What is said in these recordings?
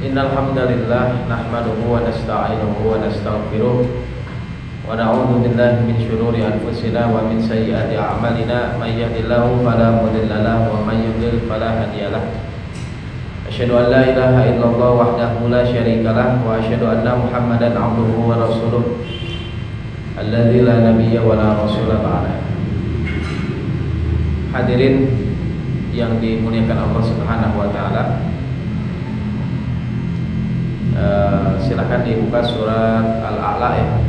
Innal hamdalillah nahmaduhu wa nasta'inuhu wa nastaghfiruh wa na'udzu billahi min shururi anfusina wa min sayyiati a'malina may yahdihillahu fala mudilla lahu wa may yudlil fala hadiya lahu. Asyhadu an la ilaha illallah wahdahu la syarika lah wa asyhadu anna Muhammadan 'abduhu wa rasuluh alladzi la nabiyya wa la rasula ba'da. Hadirin yang dimuliakan Allah Subhanahu wa taala, silakan dibuka surat Al-A'la ya.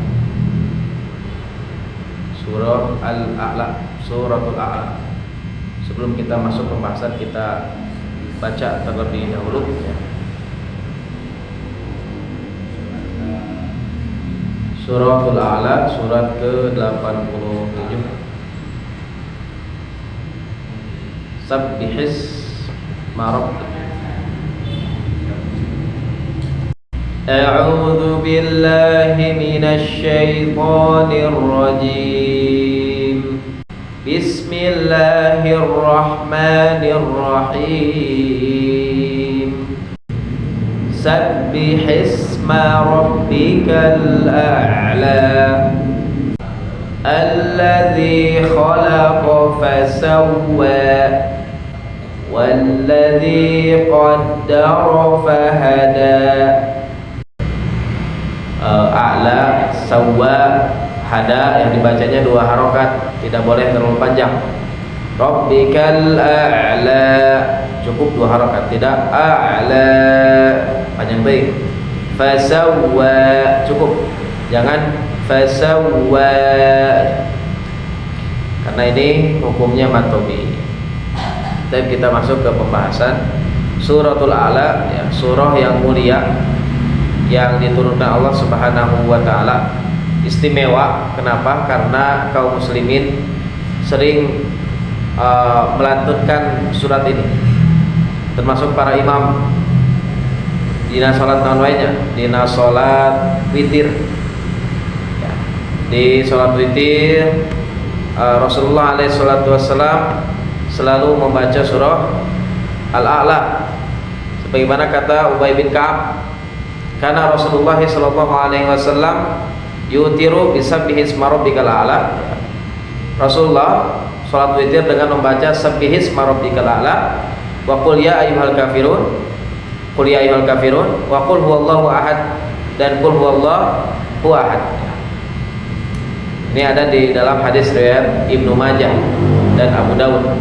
Surah Al-A'la, suratul A'la. Sebelum kita masuk pembahasan, kita baca terlebih dahulu ya. Suratul A'la, surat ke-87. Sabbihis marabbik. A'udzu billahi minasy syaithanir rajim. Bismillahirrahmanirrahim. Sabbihisma rabbikal a'la. Alladzi khalaqa fasawwa walladzi qaddara fahada. A'la, sawwa, hada yang dibacanya dua harokat, tidak boleh terlalu panjang. Rabbikal a'la, cukup dua harokat, tidak a'la panjang baik. Fasawwa, cukup, jangan fasawwa, karena ini hukumnya matobi. Dan kita masuk ke pembahasan suratul A'la ya, surah yang mulia yang diturunkan Allah Subhanahu wa taala. Istimewa, kenapa? Karena kaum muslimin sering melantunkan surat ini, termasuk para imam dina salat lainnya, dina salat witir ya. Di salat witir Rasulullah alaihi salatu wassalam selalu membaca surah Al-A'la, sebagaimana kata Ubay bin Ka'ab, karena Rasulullah sallallahu alaihi wasallam yutiru bisabbihisma rabbikal a'la. Rasulullah salat witir dengan membaca sabbihisma rabbikal a'la wa qul ya ayyuhal kafirun, qul ya ayyuhal kafirun wa qul huwallahu ahad, dan qul huwallahu ahad. Ini ada di dalam hadis riwayat Ibnu Majah dan Abu Dawud.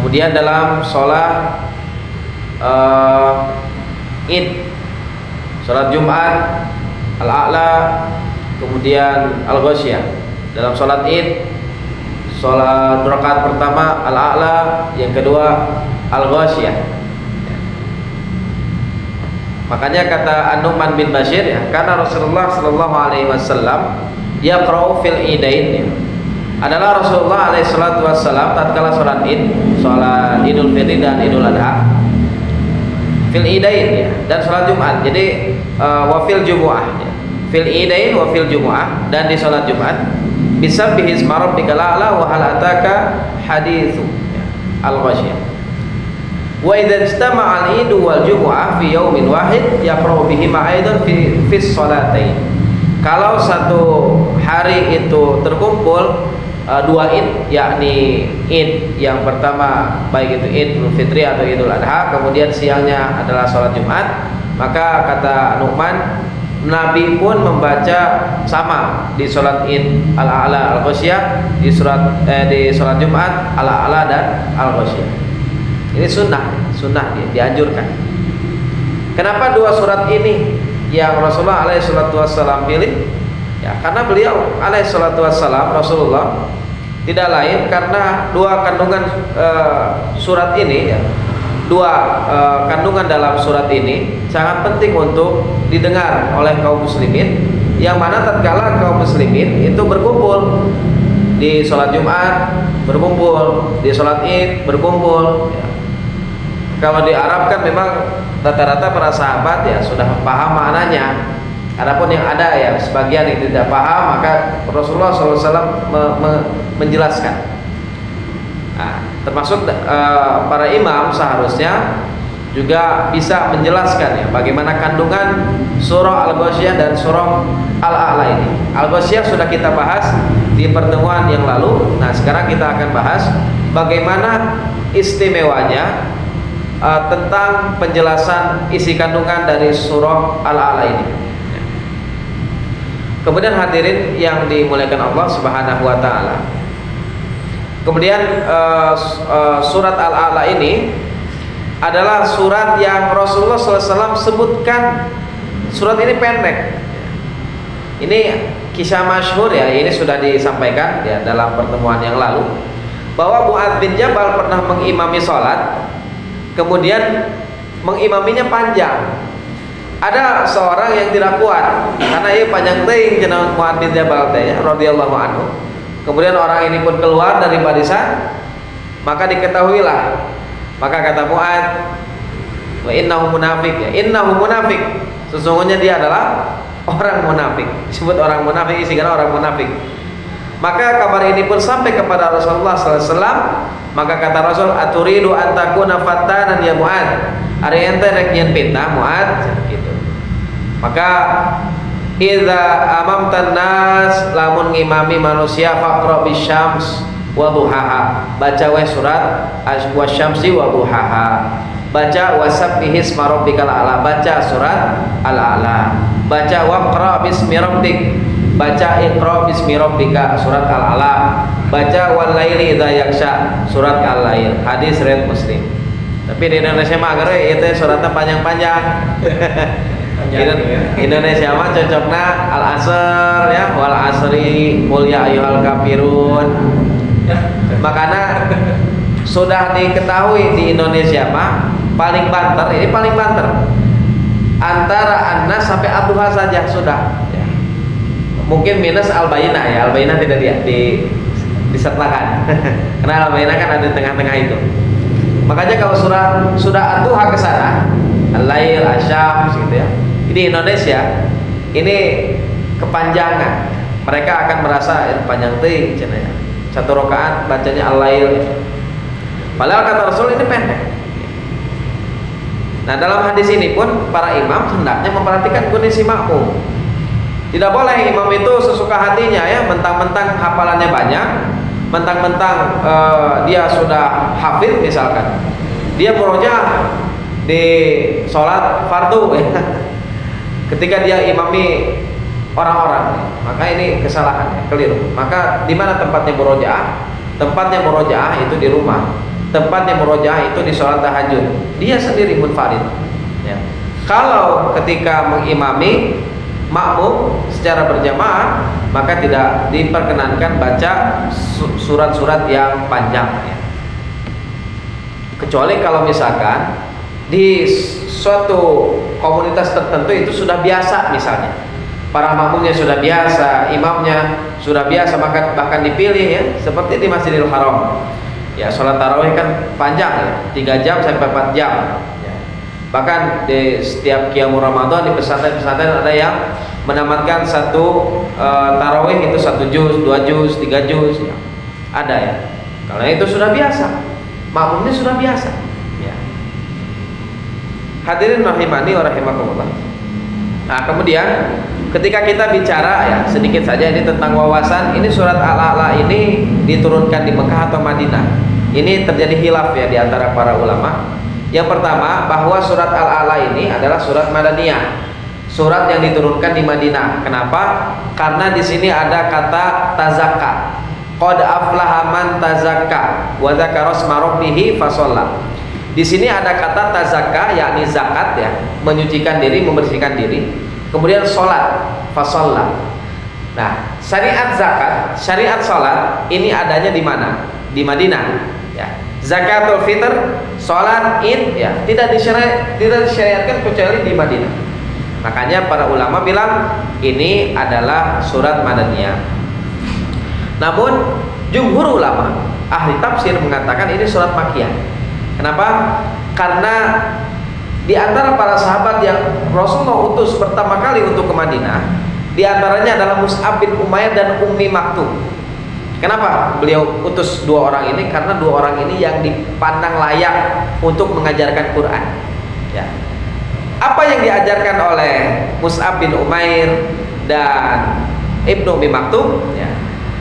Kemudian dalam salat Id, salat Jumat Al-A'la, kemudian Al-Ghasyiyah. Dalam salat Id, salat rakaat pertama Al-A'la, yang kedua Al-Ghasyiyah. Makanya kata An-Nu'man bin Bashir ya, karena Rasulullah sallallahu alaihi wasallam yaqra'u fil idain ya. Adalah Rasulullah alaihi salatu wassalam tatkala salat Id, salat Idul Fitri dan Idul Adha, fil idain ya, dan salat Jumat. Jadi wa fil jumu'ah ya. Fil idain wa fil jumu'ah, dan di salat Jumat bisabbihisma rabbikal a'la wa hal ataka haditsu ya, Al-Ghasyiyah. Wa idza ijtama'a al-idu wal jumu'ah fi yaumin wahid yaqra'u bihima aidan fi shalatain. Kalau satu hari itu terkumpul dua Id, yakni Id yang pertama baik itu Idul Fitri atau Idul Adha, kemudian siangnya adalah sholat Jumat, maka kata Nu'man, Nabi pun membaca sama di sholat Id Al-A'la Al-Ghasyiyah, di sholat Jumat Al-A'la dan Al-Ghasyiyah. Ini sunnah dianjurkan. Kenapa dua surat ini yang Rasulullah alaihi salatu wassalam pilih? Ya, karena beliau alaihi salatu wassalam, Rasulullah, tidak lain karena dua kandungan surat ini ya, kandungan dalam surat ini sangat penting untuk didengar oleh kaum muslimin, yang mana tatkala kaum muslimin itu berkumpul di sholat Jumat, berkumpul di sholat Id, berkumpul ya. Kalau di Arab kan memang rata-rata para sahabat ya sudah paham maknanya. Adapun yang ada ya sebagian yang tidak paham, maka Rasulullah SAW menjelaskan. Nah, termasuk para imam seharusnya juga bisa menjelaskan ya bagaimana kandungan surah Al-Ghasyiyah dan surah Al-A'la ini. Al-Ghasyiyah sudah kita bahas di pertemuan yang lalu. Nah, sekarang kita akan bahas bagaimana istimewanya tentang penjelasan isi kandungan dari surah Al-A'la ini. Kemudian hadirin yang dimuliakan Allah Subhanahu wa taala. Kemudian surat Al-A'la ini adalah surat yang Rasulullah SAW sebutkan. Surat ini pendek. Ini kisah masyhur ya, ini sudah disampaikan ya dalam pertemuan yang lalu, bahwa Mu'adz bin Jabal pernah mengimami sholat, kemudian mengimaminya panjang. Ada seorang yang tidak kuat karena ia panjang ting cenah Mu'adz bin Jabal teh radhiyallahu anhu. Kemudian orang ini pun keluar dari barisan, maka diketahuilah. Maka kata Mu'adz, wa innahu munafiq, ya, innahu munafiq, sesungguhnya dia adalah orang munafik. Disebut orang munafik isi karena orang munafik. Maka kabar ini pun sampai kepada Rasulullah SAW. Maka kata Rasul, aturidu an takuna fattanan ya Mu'adz, ari ente rek nyeun fitnah Mu'adz gitu. Maka idza amamtan nas, lamun ngimami manusia faqra bisyams wa duhaha, baca we surat wasyamsi wa duhaha, baca wasabbihi isma rabbikal a'la, baca surat Al-A'la, baca waqra bismi rabbik, baca iqra bismi rabbika surat Al-A'la, baca wal laili idza yaksha surat Al-Lail. Hadis riwayat Muslim. Tapi di Indonesia mah agar itu suratnya panjang-panjang. Indonesia mah cocokna Al-Asr ya, wal asri qul ya ayyuhal kafirun. Makanya sudah diketahui di Indonesia mah paling banter, ini paling banter antara An-Nas sampai Ad-Duha saja sudah ya. Mungkin minus Al-Bayyinah ya, Al-Bayyinah tidak disertakan karena Al-Bayyinah kan ada di tengah-tengah itu. Makanya kalau sudah Ad-Duha ke sana, Al-Lail, Asy-Syams gitu ya, di Indonesia ini kepanjangan, mereka akan merasa panjang teuing cenah ya. Satu rakaat bacanya Al-Lail. Padahal kata Rasul ini pendek. Nah, dalam hadis ini pun para imam hendaknya memperhatikan kondisi makmum. Tidak boleh imam itu sesuka hatinya ya, mentang-mentang hafalannya banyak, mentang-mentang dia sudah hafid misalkan, dia murojaah di sholat fardu ya. Ketika dia imami orang-orang, maka ini kesalahan ya, keliru. Maka di mana tempatnya murojaah? Tempatnya murojaah itu di rumah. Tempatnya murojaah itu di sholat tahajud. Dia sendiri munfarid. Ya. Kalau ketika mengimami makmum secara berjamaah, maka tidak diperkenankan baca surat-surat yang panjang. Ya. Kecuali kalau misalkan di suatu komunitas tertentu itu sudah biasa misalnya. Para makmumnya sudah biasa, imamnya sudah biasa, bahkan dipilih ya, seperti di Masjidil Haram. Ya, sholat tarawih kan panjang ya, 3 jam sampai 4 jam. Ya. Bahkan di setiap qiyamul Ramadan di pesantren-pesantren ada yang menamatkan satu tarawih itu 1 juz, 2 juz, 3 juz ya. Ada ya. Karena itu sudah biasa. Makmumnya sudah biasa. Ya. Hadirin rahimani wa rahimakumullah. Nah, kemudian ketika kita bicara ya sedikit saja ini tentang wawasan, ini surat Al-A'la ini diturunkan di Mekah atau Madinah. Ini terjadi khilaf ya di antara para ulama. Yang pertama, bahwa surat Al-A'la ini adalah surat Madaniyah, surat yang diturunkan di Madinah. Kenapa? Karena di sini ada kata tazakka. Qad aflaha man tazakka wa dzakara isma rabbih fasalla. Di sini ada kata tazakka, yakni zakat ya, menyucikan diri, membersihkan diri. Kemudian sholat, fasalla. Nah, syariat zakat, syariat sholat ini adanya di mana? Di Madinah. Ya. Zakatul fitr, sholat id, ya, tidak disyariatkan kecuali di Madinah. Makanya para ulama bilang ini adalah surat Madaniyah. Namun jumhur ulama ahli tafsir mengatakan ini surat Makkiyah. Kenapa? Karena di antara para sahabat yang Rasulullah utus pertama kali untuk ke Madinah, di antaranya adalah Mus'ab bin Umair dan Ummi Maktum. Kenapa beliau utus 2 orang ini? Karena 2 orang ini yang dipandang layak untuk mengajarkan Quran. Apa yang diajarkan oleh Mus'ab bin Umair dan Ibnu Ummi Maktum ya,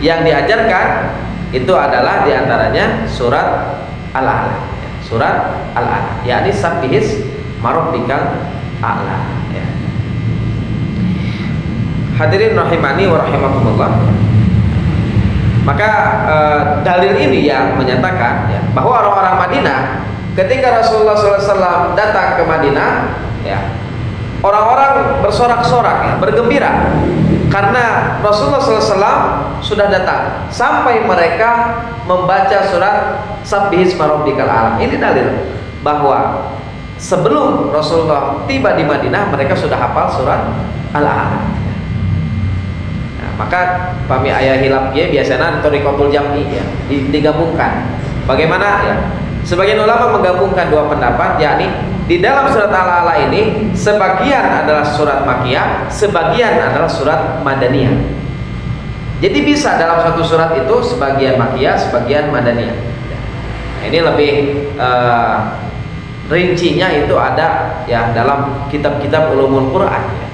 yang diajarkan itu adalah diantaranya surat Al-A'la ya, surat Al-A'la, yakni sabbihis marabbikal a'la ya. Hadirin rahimani wa rahimakumullah. Maka dalil ini yang menyatakan ya, bahwa orang-orang Madinah ketika Rasulullah SAW datang ke Madinah ya, orang-orang bersorak-sorak ya, bergembira karena Rasulullah SAW sudah datang, sampai mereka membaca surat Sabbihis marabbikal a'la. Ini dalil bahwa sebelum Rasulullah tiba di Madinah mereka sudah hafal surat Al-A'la. Maka pami ayah hilap ya biasanya thoriqatul jam'i ya, digabungkan. Bagaimana ya? Sebagian ulama menggabungkan dua pendapat, yakni di dalam surat Al-A'la ini sebagian adalah surat Makkiyah, sebagian adalah surat Madaniyah. Jadi bisa dalam satu surat itu sebagian Makkiyah, sebagian Madaniyah. Nah, ini lebih rincinya itu ada ya dalam kitab-kitab ulumul Quran ya,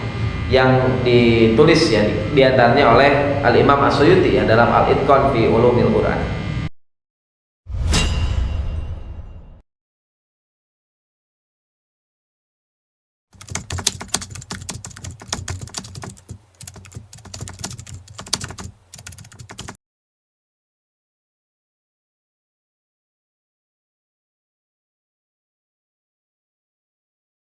yang ditulis ya diantaranya oleh Al-Imam As-Suyuti ya dalam Al-Itqan fi Ulumil Quran.